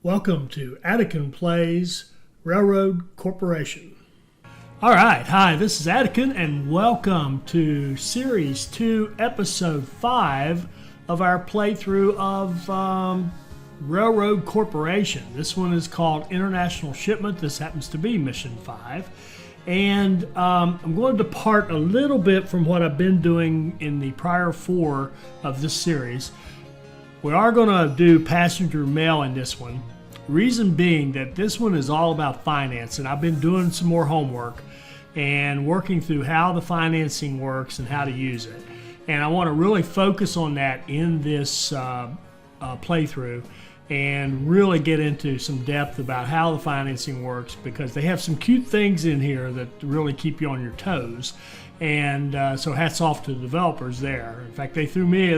Welcome to Attican Plays Railroad Corporation. All right, hi, this is Attican, and welcome to Series 2, Episode 5 of our playthrough of Railroad Corporation. This one is called International Shipment. This happens to be Mission 5. And I'm going to depart a little bit from what I've been doing in the prior 4 of this series. We are going to do passenger mail in this one. Reason being that this one is all about finance, and I've been doing some more homework and working through how the financing works and how to use it. And I want to really focus on that in this playthrough and really get into some depth about how the financing works, because they have some cute things in here that really keep you on your toes. And so hats off to the developers there. In fact, they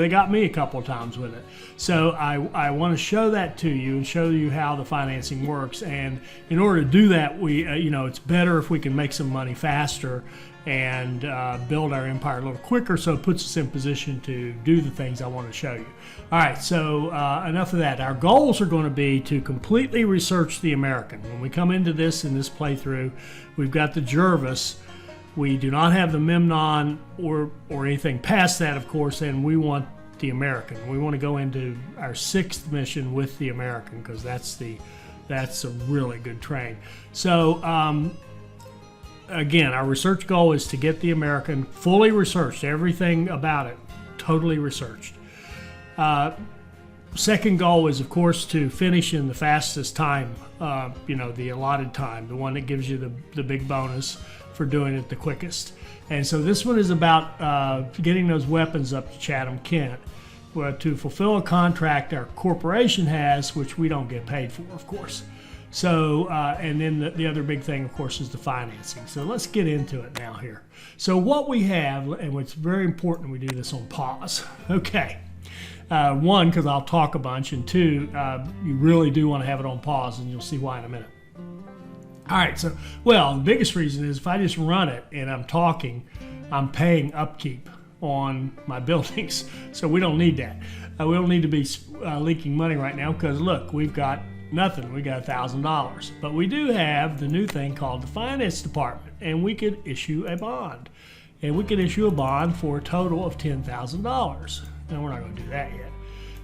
got me a couple of times with it. So I want to show that to you and show you how the financing works. And in order to do that, it's better if we can make some money faster and build our empire a little quicker, so it puts us in position to do the things I want to show you. All right, so enough of that. Our goals are going to be to completely research the American. When we come into this in this playthrough, we've got the Jervis. We do not have the Memnon or anything past that, of course, and we want the American. We want to go into our 6th mission with the American, because that's a really good train. So again, our research goal is to get the American fully researched, everything about it totally researched. Second goal is, of course, to finish in the fastest time, the allotted time, the one that gives you the big bonus for doing it the quickest. And so this one is about getting those weapons up to Chatham-Kent to fulfill a contract our corporation has, which we don't get paid for, of course. So, and then the other big thing, of course, is the financing. So let's get into it now here. So what we have, and what's very important, we do this on pause. Okay. 1, because I'll talk a bunch, and 2, you really do want to have it on pause, and you'll see why in a minute. All right, so, the biggest reason is if I just run it and I'm talking, I'm paying upkeep on my buildings. So we don't need that. We don't need to be leaking money right now, because look, we've got nothing. We got $1,000. But we do have the new thing called the finance department, and we could issue a bond. And we could issue a bond for a total of $10,000. Now, we're not going to do that yet.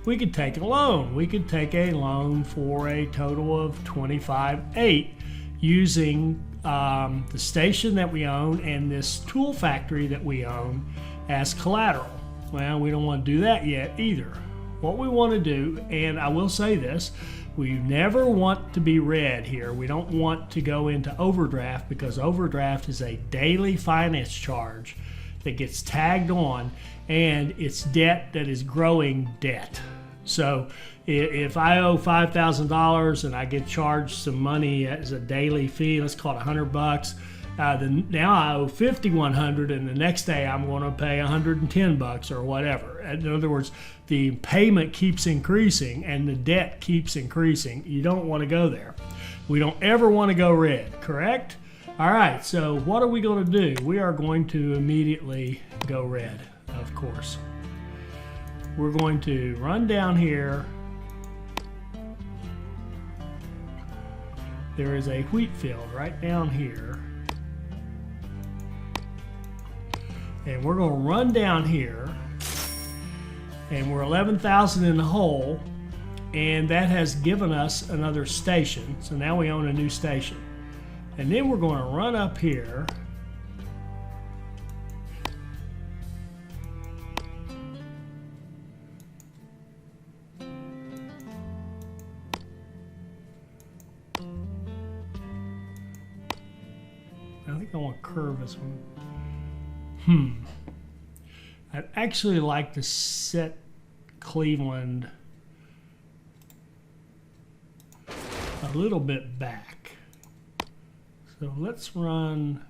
We could take a loan. We could take a loan for a total of $25,800 using the station that we own and this tool factory that we own as collateral. Well, we don't want to do that yet either. What we want to do, and I will say this, we never want to be red here. We don't want to go into overdraft, because overdraft is a daily finance charge that gets tagged on, and it's debt that is growing debt. So if I owe $5,000 and I get charged some money as a daily fee, let's call it $100, then now I owe $5,100, and the next day I'm going to pay $110 or whatever. In other words, the payment keeps increasing and the debt keeps increasing. You don't want to go there. We don't ever want to go red, correct? All right, so what are we going to do? We are going to immediately go red, of course. We're going to run down here. There is a wheat field right down here. And we're going to run down here. And we're 11,000 in the hole. And that has given us another station. So now we own a new station. And then we're going to run up here. I think I want to curve this one. I'd actually like to set Cleveland a little bit back. So let's run.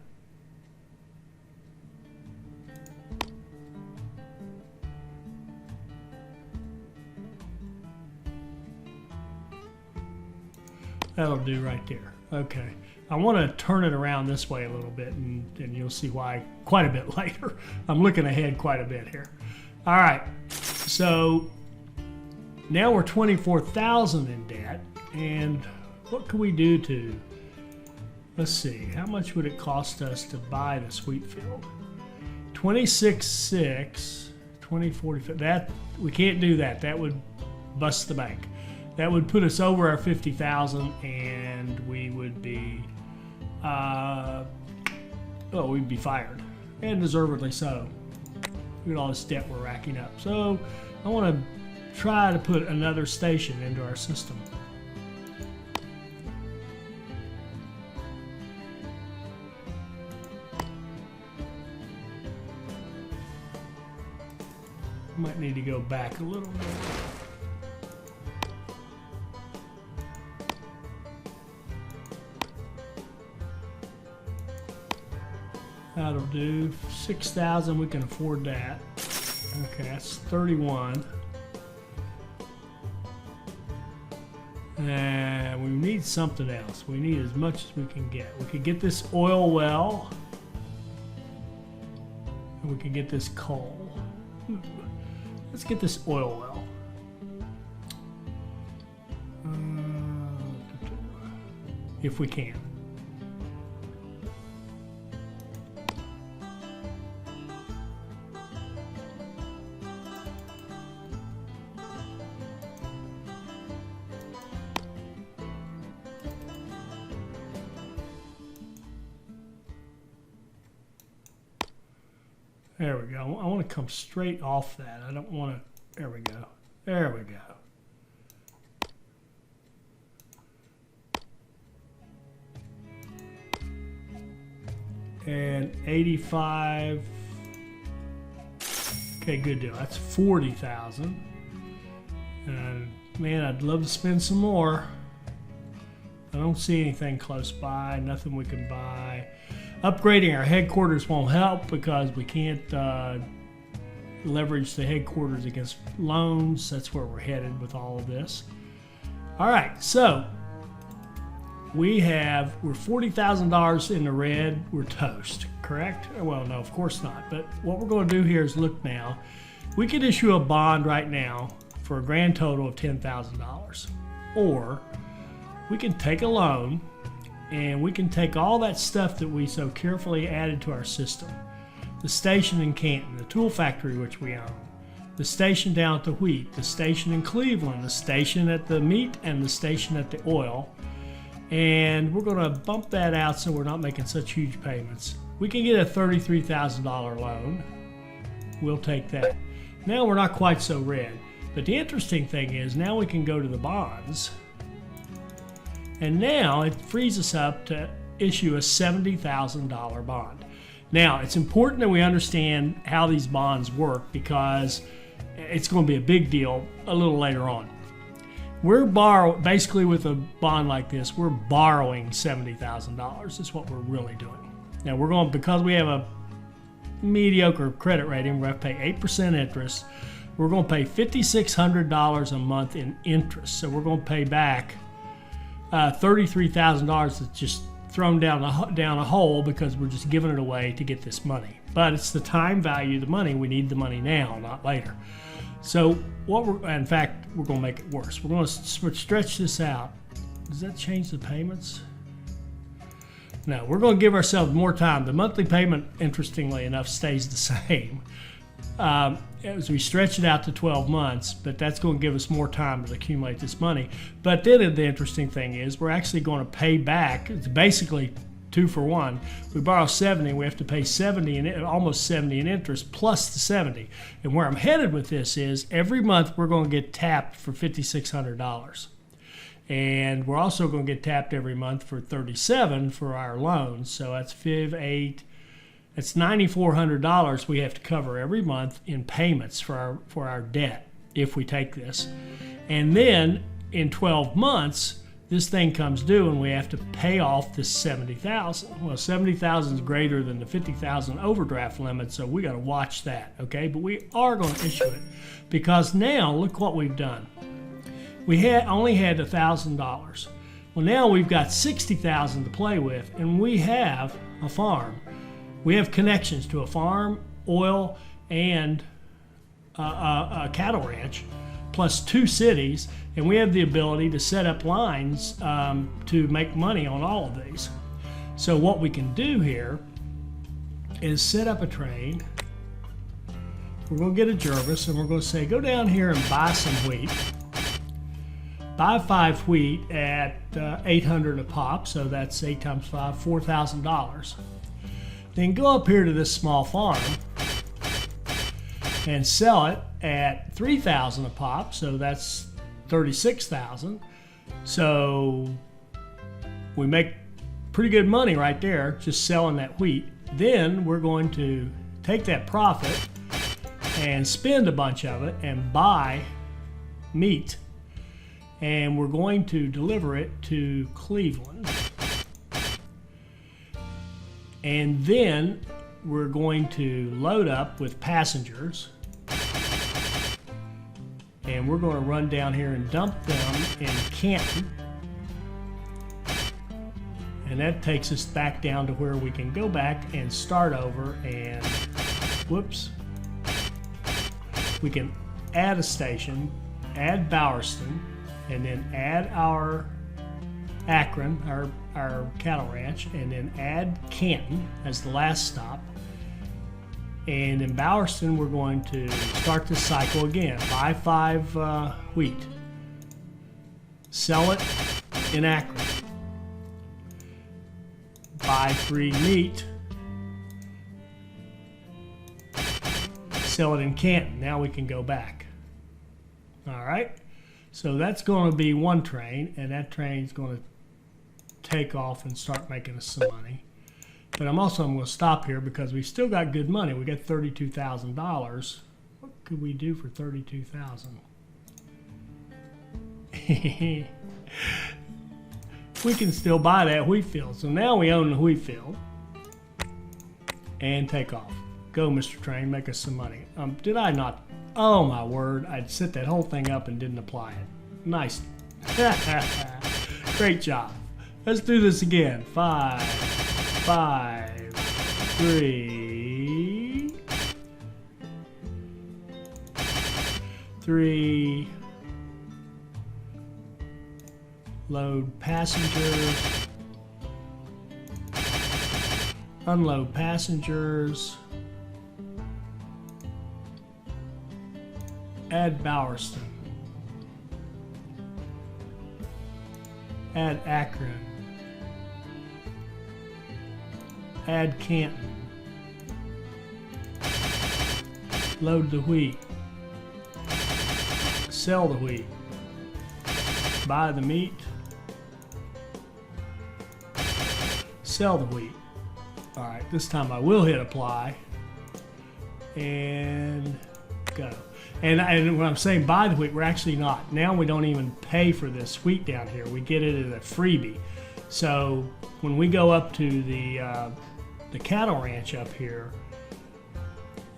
That'll do right there. Okay. I want to turn it around this way a little bit, and you'll see why quite a bit later. I'm looking ahead quite a bit here. All right, so now we're 24,000 in debt. And what can we do to, let's see, how much would it cost us to buy this wheat field? 26.6, 20.45, that, we can't do that. That would bust the bank. That would put us over our 50,000 and we would be, we'd be fired. And deservedly so. Look at all this debt we're racking up. So I want to try to put another station into our system. Might need to go back a little bit. That'll do. 6,000, we can afford that. Okay, that's 31. And we need something else. We need as much as we can get. We could get this oil well. And we could get this coal. Let's get this oil well. If we can. There we go. I want to come straight off that. I don't want to. There we go. There we go. And 85. Okay, good deal. That's 40,000. And man, I'd love to spend some more. I don't see anything close by. Nothing we can buy. Upgrading our headquarters won't help because we can't leverage the headquarters against loans. That's where we're headed with all of this. All right, so we're $40,000 in the red. We're toast, correct? Well, no, of course not. But what we're going to do here is look now. We could issue a bond right now for a grand total of $10,000. Or we can take a loan and we can take all that stuff that we so carefully added to our system. The station in Canton, the tool factory which we own, the station down at the wheat, the station in Cleveland, the station at the meat, and the station at the oil. And we're going to bump that out so we're not making such huge payments. We can get a $33,000 loan. We'll take that. Now we're not quite so red. But the interesting thing is now we can go to the bonds. And now it frees us up to issue a $70,000 bond. Now, it's important that we understand how these bonds work because it's going to be a big deal a little later on. We're basically with a bond like this, we're borrowing $70,000 is what we're really doing. Now, we're going, because we have a mediocre credit rating, we're going to pay 8% interest. We're going to pay $5,600 a month in interest. So we're going to pay back $33,000 that's just thrown down a hole because we're just giving it away to get this money. But it's the time value of the money. We need the money now, not later. So in fact, we're going to make it worse. We're going to stretch this out. Does that change the payments? No, we're going to give ourselves more time. The monthly payment, interestingly enough, stays the same as we stretch it out to 12 months, but that's going to give us more time to accumulate this money. But then the interesting thing is we're actually going to pay back. It's basically 2 for 1. We borrow 70, we have to pay 70 and almost 70 in interest plus the 70. And where I'm headed with this is every month we're going to get tapped for $5,600. And we're also going to get tapped every month for $37 for our loans. So that's that's $9,400 we have to cover every month in payments for our debt if we take this. And then in 12 months, this thing comes due and we have to pay off this $70,000. Well, $70,000 is greater than the $50,000 overdraft limit, so we got to watch that, okay? But we are going to issue it because now look what we've done. We only had $1,000. Well, now we've got $60,000 to play with, and we have a farm. We have connections to a farm, oil, and a cattle ranch. plus 2 cities, and we have the ability to set up lines to make money on all of these. So what we can do here is set up a train. We're going to get a Jervis, and we're going to say, go down here and buy some wheat. Buy 5 wheat at $800 a pop, so that's 8 times 5, $4,000. Then go up here to this small farm and sell it at $3,000 a pop, so that's $36,000. So we make pretty good money right there just selling that wheat. Then we're going to take that profit and spend a bunch of it and buy meat, and we're going to deliver it to Cleveland. And then we're going to load up with passengers, and we're going to run down here and dump them in Canton. And that takes us back down to where we can go back and start over, and whoops, we can add a station, add Bowerston, and then add our Akron, our cattle ranch, and then add Canton as the last stop. And in Bowerston, we're going to start this cycle again. Buy 5 wheat, sell it in Akron. Buy 3 meat, sell it in Canton. Now we can go back. All right. So that's going to be one train, and that train's going to take off and start making us some money. But I'm going to stop here because we still got good money. We got $32,000. What could we do for $32,000? We can still buy that wheat field. So now we own the wheat field and take off. Go, Mr. Train, make us some money. Did I not? Oh my word, I'd set that whole thing up and didn't apply it. Nice. Great job. Let's do this again. 5, 5, 3, 3, load passengers, unload passengers, add Bowerston, add Akron, add Canton, load the wheat, sell the wheat, buy the meat, sell the wheat. All right, this time I will hit apply and go. And when I'm saying buy the wheat, we're actually not. Now we don't even pay for this wheat down here. We get it as a freebie. So when we go up to the cattle ranch up here,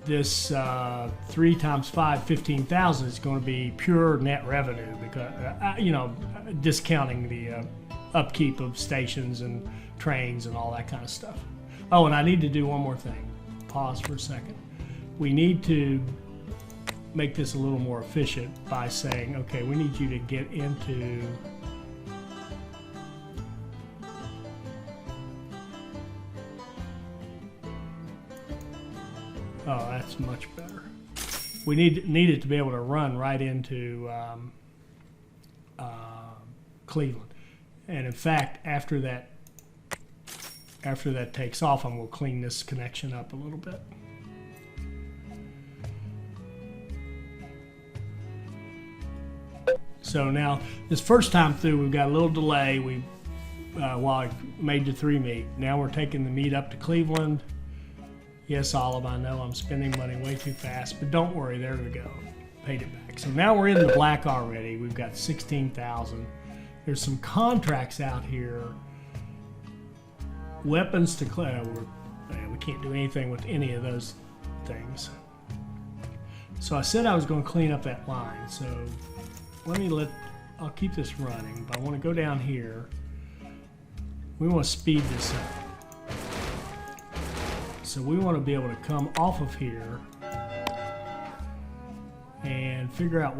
this 3 times 5, 15,000 is going to be pure net revenue because, discounting the upkeep of stations and trains and all that kind of stuff. Oh, and I need to do one more thing. Pause for a second. We need to make this a little more efficient by saying, okay, we need you to get into oh, that's much better. We need it to be able to run right into Cleveland. And in fact, after that takes off, I'm going to clean this connection up a little bit. So now, this first time through, we've got a little delay. While I made the 3 meat. Now we're taking the meat up to Cleveland. Yes, Olive, I know I'm spending money way too fast, but don't worry, there we go. Paid it back. So now we're in the black already. We've got 16,000. There's some contracts out here. Weapons to we can't do anything with any of those things. So I said I was going to clean up that line. So I'll keep this running, but I want to go down here. We want to speed this up. So we want to be able to come off of here and and figure out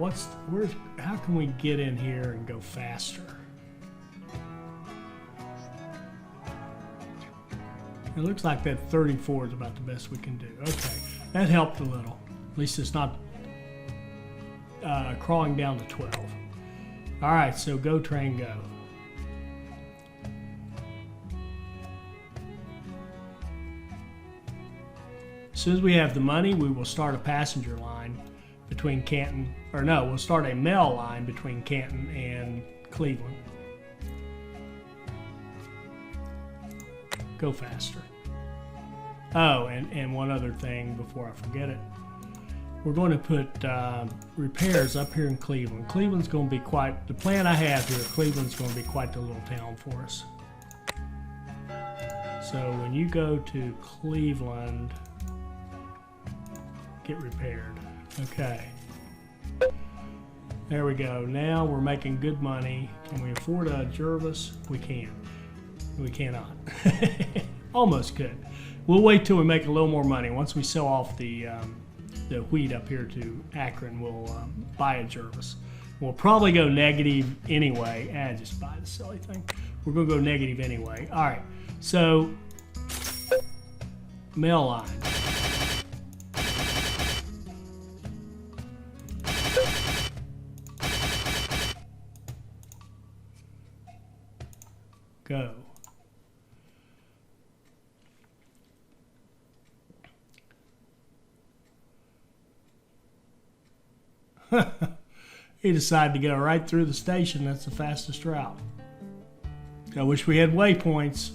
how can we get in here and go faster. It looks like that 34 is about the best we can do. Okay, that helped a little. At least it's not crawling down to 12. All right, so go train go. As soon as we have the money, we will start a passenger line between Canton, or no, we'll start a mail line between Canton and Cleveland. Go faster. Oh, and one other thing before I forget it. We're going to put repairs up here in Cleveland. Cleveland's going to be quite, the plan I have here, Cleveland's going to be quite the little town for us. So when you go to Cleveland, get repaired. Okay. There we go. Now we're making good money. Can we afford a Jervis? We can. We cannot. Almost could. We'll wait till we make a little more money. Once we sell off the wheat up here to Akron, we'll buy a Jervis. We'll probably go negative anyway. Just buy the silly thing. We're going to go negative anyway. All right. So, mail line. Go. He decided to go right through the station. That's the fastest route. I wish we had waypoints.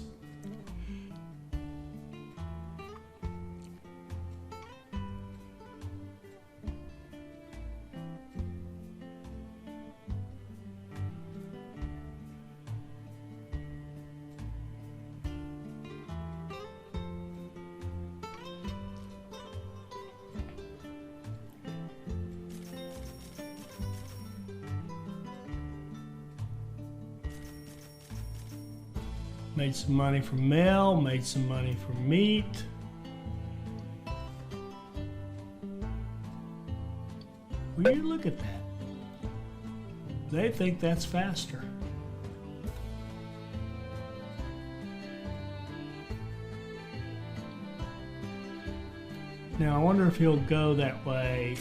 Made some money from mail, made some money from meat. Will you look at that? They think that's faster. Now I wonder if he'll go that way.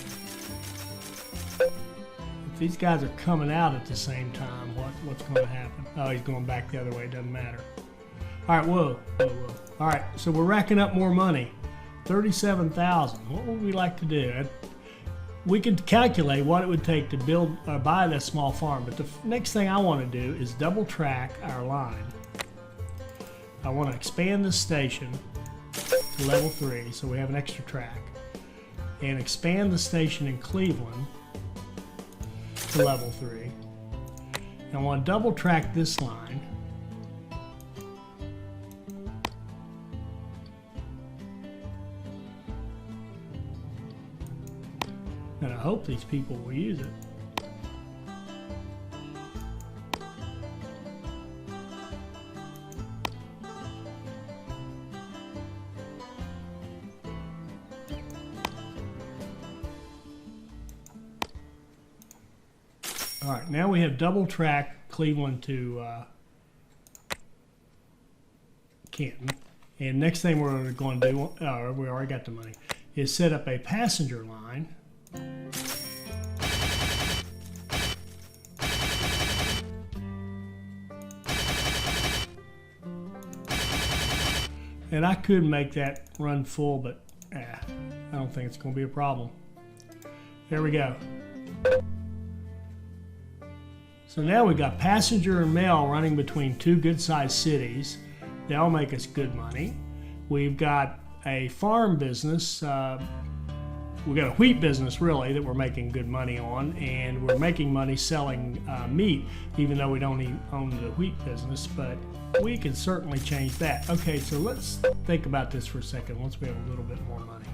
If these guys are coming out at the same time, what's going to happen? Oh, he's going back the other way, it doesn't matter. All right, whoa. All right, so we're racking up more money. 37,000. What would we like to do? We could calculate what it would take to build or buy that small farm, but the next thing I want to do is double track our line. I want to expand this station to level 3, so we have an extra track, and expand the station in Cleveland to level 3. And I want to double track this line. And I hope these people will use it. All right, now we have double track Cleveland to Canton. And next thing we're going to do, we already got the money, is set up a passenger line. And I could make that run full, but I don't think it's going to be a problem. There we go. So now we got passenger and mail running between two good-sized cities. They'll make us good money. We've got a farm business. We've got a wheat business, really, that we're making good money on, and we're making money selling meat, even though we don't own the wheat business, but we can certainly change that. Okay, so let's think about this for a second once we have a little bit more money.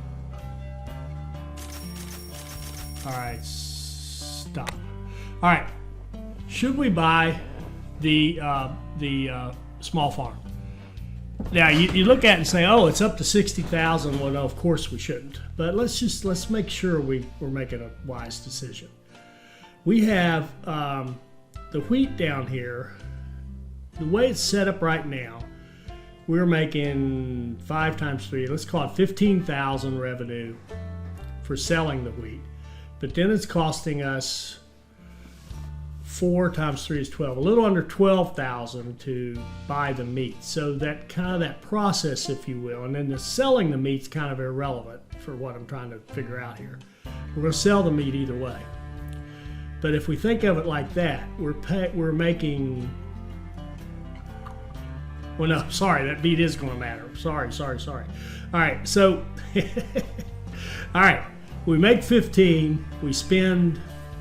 All right, stop. All right, should we buy the small farm? Now you look at it and say, oh, it's up to 60,000. Well, no, of course we shouldn't. But let's make sure we're making a wise decision. We have the wheat down here. The way it's set up right now, we're making 5 times 3. Let's call it 15,000 revenue for selling the wheat. But then it's costing us 4 times 3 is 12, a little under 12,000 to buy the meat. So that kind of that process, if you will, and then the selling the meat's kind of irrelevant for what I'm trying to figure out here. We're going to sell the meat either way. But if we think of it like that, we're making. Well, no, sorry, that meat is going to matter. Sorry. All right, so all right, we make 15, we spend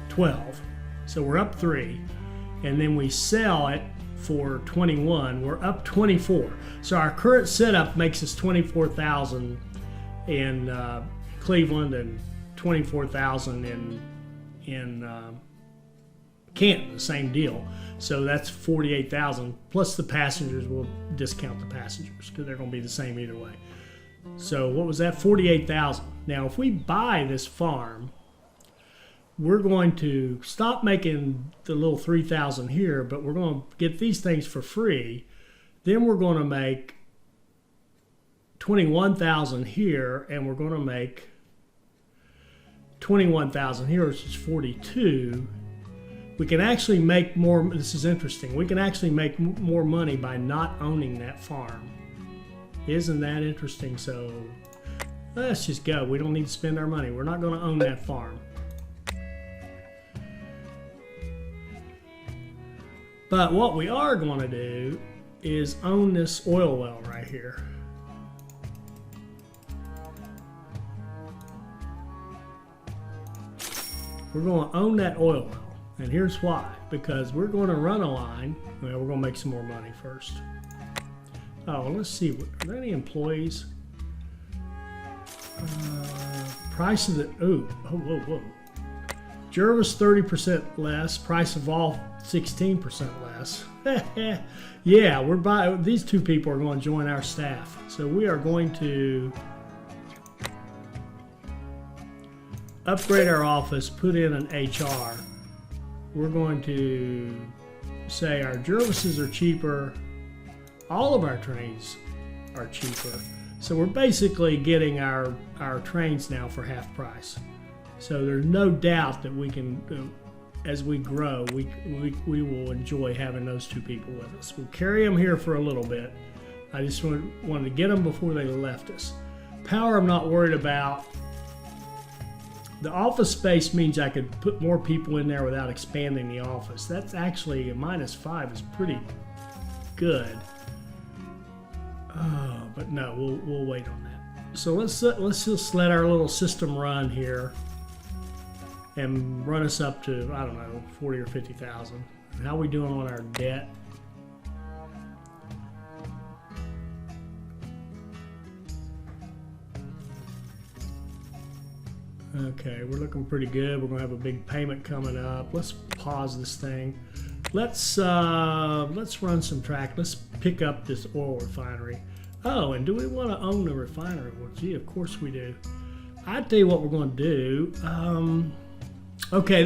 12. So we're up 3, and then we sell it for 21. We're up 24. So our current setup makes us 24,000 in Cleveland and 24,000 in Canton. The same deal. So that's 48,000 plus the passengers. We'll discount the passengers because they're going to be the same either way. So what was that? 48,000. Now, if we buy this farm, we're going to stop making the little 3,000 here, but we're going to get these things for free. Then we're going to make 21,000 here, and we're going to make 21,000 here, which is 42. We can actually make more. This is interesting. We can actually make more money by not owning that farm. Isn't that interesting? So let's just go. We don't need to spend our money. We're not going to own that farm. But what we are going to do is own this oil well right here. We're going to own that oil well. And here's why. Because we're going to run a line. Well, we're going to make some more money first. Oh, let's see. Are there any employees? Price of the... Whoa. Jervis 30% less. Price of all 16% less. Yeah, we're buying. These two people are going to join our staff. So we are going to upgrade our office, put in an HR. We're going to say our Jervises are cheaper. All of our trains are cheaper. So we're basically getting our trains now for half price. So there's no doubt that we can, as we grow, we will enjoy having those two people with us. We'll carry them here for a little bit. I just wanted to get them before they left us. Power I'm not worried about. The office space means I could put more people in there without expanding the office. That's actually, a -5 is pretty good. But no, we'll wait on that. So let's just let our little system run here and run us up to, I don't know, 40 or 50,000. How are we doing on our debt? Okay, we're looking pretty good. We're gonna have a big payment coming up. Let's pause this thing. Let's run some track. Let's pick up this oil refinery. Oh, and do we want to own the refinery? Well, gee, of course we do. I tell you what we're going to do. Okay.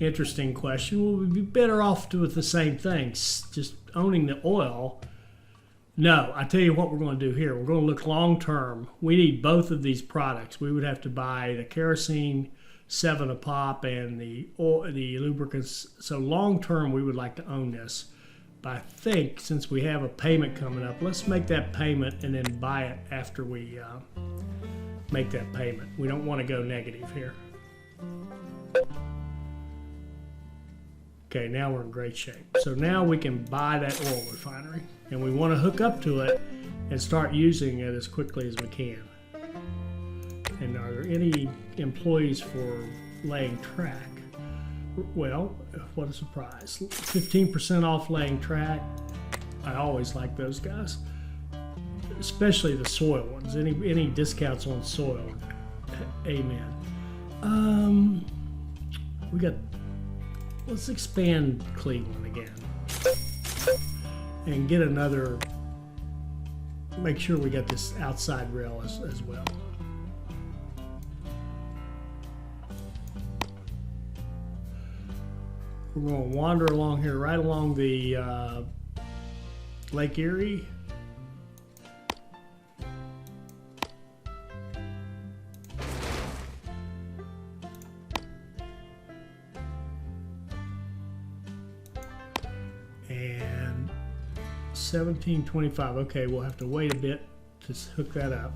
Interesting question. Will we be better off with the same things, just owning the oil? No, I tell you what we're going to do here. We're going to look long term. We need both of these products. We would have to buy the kerosene 7 a pop and the lubricants. So long term, we would like to own this. But I think since we have a payment coming up, let's make that payment and then buy it after we make that payment. We don't want to go negative here. Okay, now we're in great shape. So now we can buy that oil refinery, and we want to hook up to it and start using it as quickly as we can. And are there any employees for laying track? Well, what a surprise. 15% off laying track. I always like those guys, especially the soil ones. Any discounts on soil? Amen. Let's expand Cleveland again. and get another, make sure we get this outside rail as well. We're going to wander along here, right along the Lake Erie. And 1725. Okay, we'll have to wait a bit to hook that up.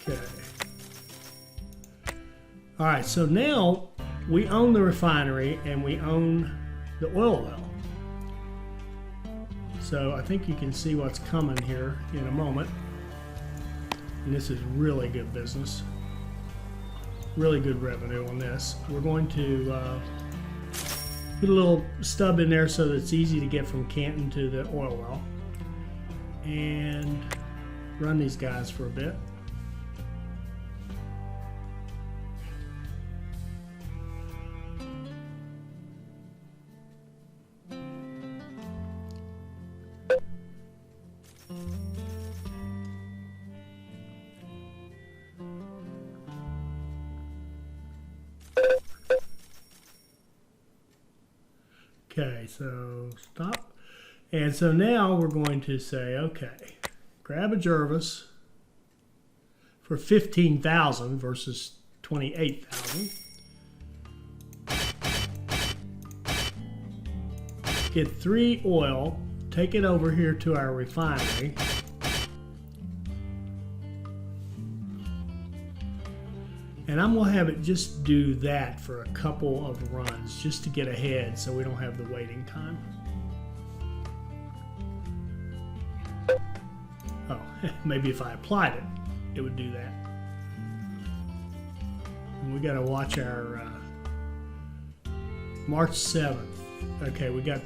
Okay. All right, so now we own the refinery and we own the oil well. So I think you can see what's coming here in a moment. And this is really good business. Really good revenue on this. We're going to put a little stub in there so that it's easy to get from Canton to the oil well. And run these guys for a bit. Okay, so stop. And so now we're going to say, okay, grab a Jervis for 15,000 versus 28,000. Get 3 oil, take it over here to our refinery. And I'm gonna have it just do that for a couple of runs just to get ahead so we don't have the waiting time. Oh, maybe if I applied it, it would do that. And we gotta watch our March 7th. Okay, we got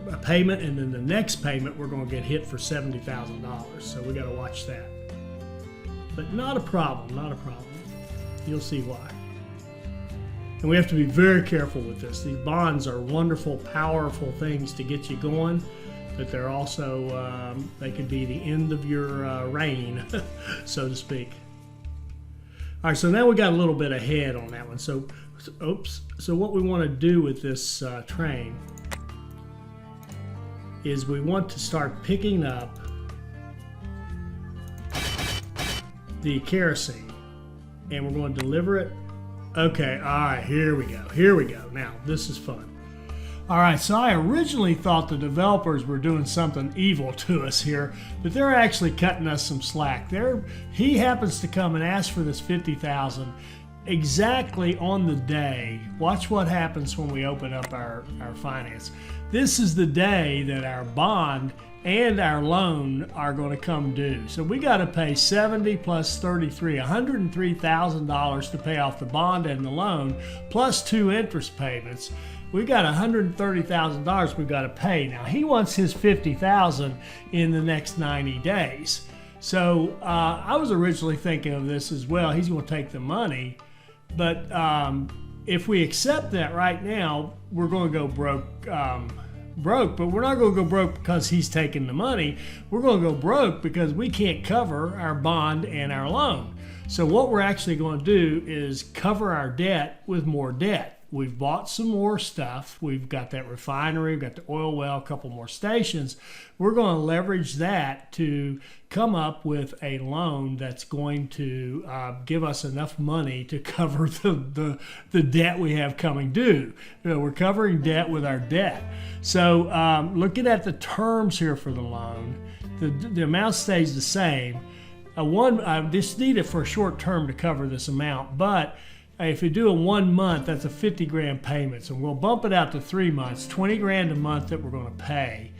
a payment, and then the next payment we're gonna get hit for $70,000. So we gotta watch that. But not a problem, not a problem. You'll see why. And we have to be very careful with this. These bonds are wonderful, powerful things to get you going, but they're also, they could be the end of your reign, so to speak. All right, so now we got a little bit ahead on that one. So oops. So what we want to do with this train is we want to start picking up the kerosene. And we're going to deliver it. Okay, all right, here we go. Here we go. Now, this is fun. All right, so I originally thought the developers were doing something evil to us here, but they're actually cutting us some slack. He happens to come and ask for this 50,000 exactly on the day. Watch what happens when we open up our finance. This is the day that our bond and our loan are going to come due. So we got to pay 70 plus 33, $103,000 to pay off the bond and the loan, plus 2 interest payments. We got $130,000 we've got to pay. Now he wants his 50,000 in the next 90 days. So I was originally thinking of this as well. He's going to take the money, but if we accept that right now, we're going to go broke. But we're not going to go broke because he's taking the money. We're going to go broke because we can't cover our bond and our loan. So what we're actually going to do is cover our debt with more debt. We've bought some more stuff. We've got that refinery, we've got the oil well, a couple more stations. We're going to leverage that to come up with a loan that's going to give us enough money to cover the debt we have coming due. We're covering debt with our debt. So looking at the terms here for the loan, the amount stays the same. I just need it for a short term to cover this amount, but if you do a 1 month, that's a 50 grand payment. So we'll bump it out to 3 months, 20 grand a month that we're going to pay,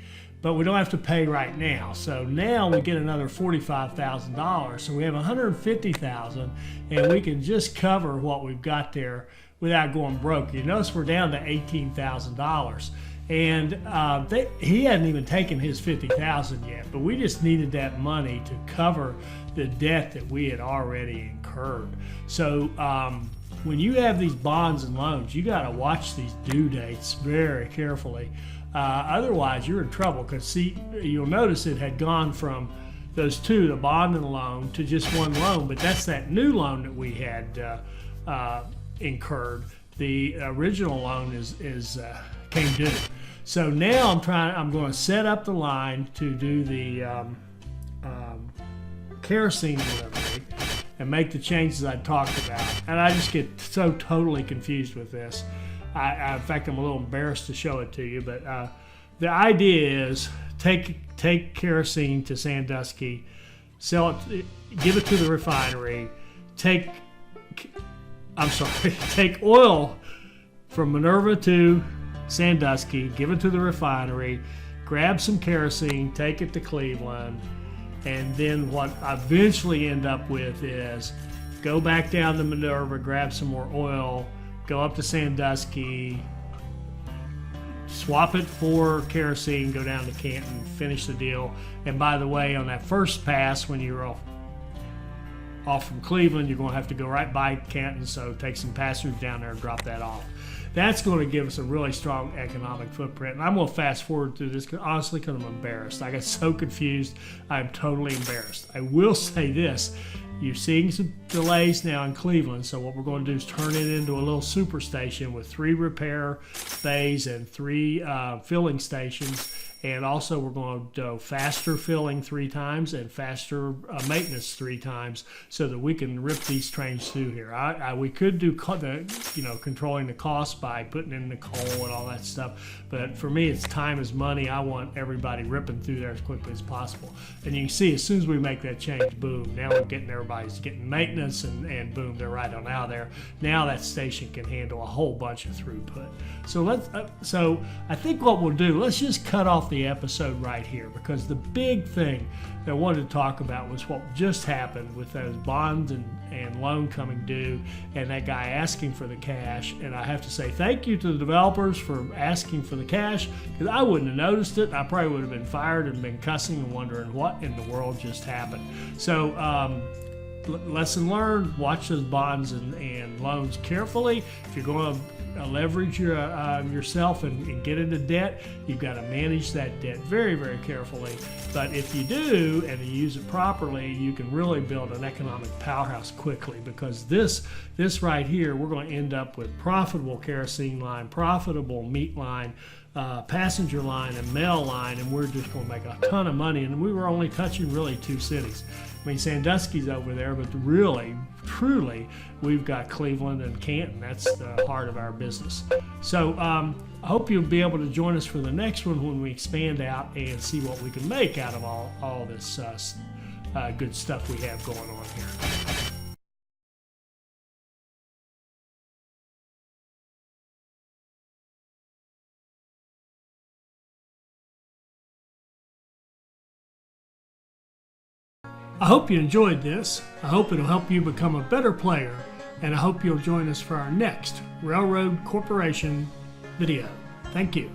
but we don't have to pay right now. So now we get another $45,000. So we have $150,000, and we can just cover what we've got there without going broke. You notice we're down to $18,000. And he hadn't even taken his 50,000 yet, but we just needed that money to cover the debt that we had already incurred. So when you have these bonds and loans, you got to watch these due dates very carefully. Otherwise, you're in trouble, because see, you'll notice it had gone from those two, the bond and the loan, to just one loan, but that's that new loan that we had incurred. The original loan came due. So now I'm going to set up the line to do the kerosene delivery and make the changes I talked about. And I just get so totally confused with this. In fact, I'm a little embarrassed to show it to you, but the idea is take kerosene to Sandusky, sell it, give it to the refinery, take oil from Minerva to Sandusky, give it to the refinery, grab some kerosene, take it to Cleveland, and then what I eventually end up with is go back down to Minerva, grab some more oil, go up to Sandusky, swap it for kerosene, go down to Canton, finish the deal. And by the way, on that first pass, when you're off from Cleveland, you're going to have to go right by Canton, so take some passengers down there and drop that off. That's going to give us a really strong economic footprint. And I'm going to fast forward through this, honestly, because I'm embarrassed. I got so confused. I'm totally embarrassed. I will say this. You're seeing some delays now in Cleveland, so what we're going to do is turn it into a little super station with 3 repair bays and 3 filling stations. And also we're going to do faster filling 3 times and faster maintenance 3 times, so that we can rip these trains through here. We could do controlling the cost by putting in the coal and all that stuff, but for me it's time is money. I want everybody ripping through there as quickly as possible. And you can see as soon as we make that change, boom, now we're getting everybody's getting maintenance, and boom, they're right on out of there. Now that station can handle a whole bunch of throughput. So I think what we'll do, let's just cut off the episode right here, because the big thing that I wanted to talk about was what just happened with those bonds and loan coming due, and that guy asking for the cash. And I have to say thank you to the developers for asking for the cash, because I wouldn't have noticed it. I probably would have been fired and been cussing and wondering what in the world just happened. So lesson learned, watch those bonds and loans carefully. If you're going to leverage yourself and get into debt, you've got to manage that debt very, very carefully. But if you do and you use it properly, you can really build an economic powerhouse quickly, because this right here, we're going to end up with profitable kerosene line, profitable meat line, passenger line, and mail line, and we're just going to make a ton of money. And we were only touching really 2 cities. I mean, Sandusky's over there, but really, truly, we've got Cleveland and Canton. That's the heart of our business. So I hope you'll be able to join us for the next one when we expand out and see what we can make out of all this good stuff we have going on here. I hope you enjoyed this. I hope it'll help you become a better player, and I hope you'll join us for our next Railroad Corporation video. Thank you.